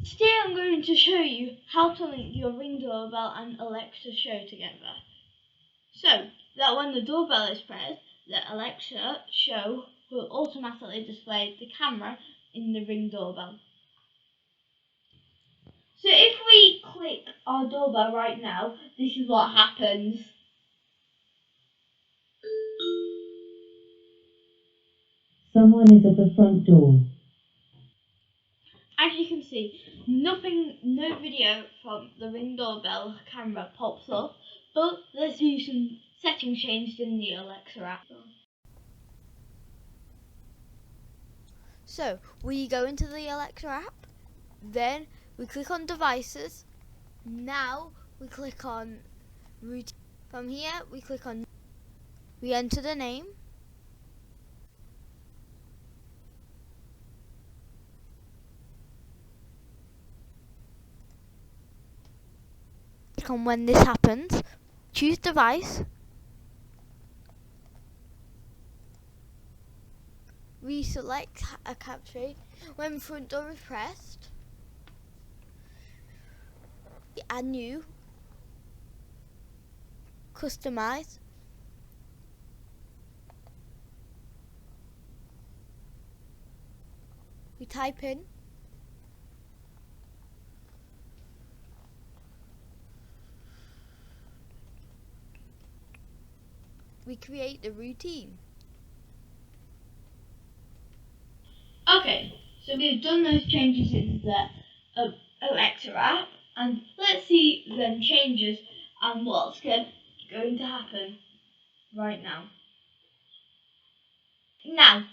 Today I'm going to show you how to link your Ring doorbell and Alexa show together. So that when the doorbell is pressed, the Alexa show will automatically display the camera in the Ring doorbell. So if we click our doorbell right now, this is what happens. Someone is at the front door. As you can see, no video from the Ring doorbell camera pops up, but let's do some settings changed in the Alexa app. So we go into the Alexa app, then we click on devices. Now we click on routine. From here we click on, we enter the name. Click on when this happens. Choose device. We select a capture when front door is pressed. Add new. Customize. We type in. We create the routine. Okay, so we've done those changes in the Alexa app, and let's see them changes and what's going to happen right now. Now,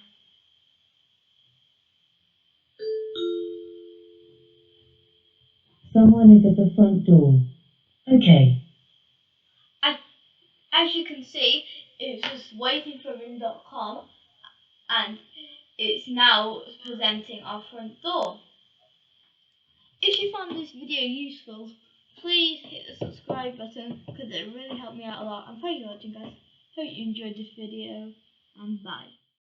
Someone is at the front door. Okay. as you can see, it's just waiting for ring.com, and it's now presenting our front door. If you found this video useful, please hit the subscribe button because it really helped me out a lot. And thank you for watching, guys. Hope you enjoyed this video, and bye.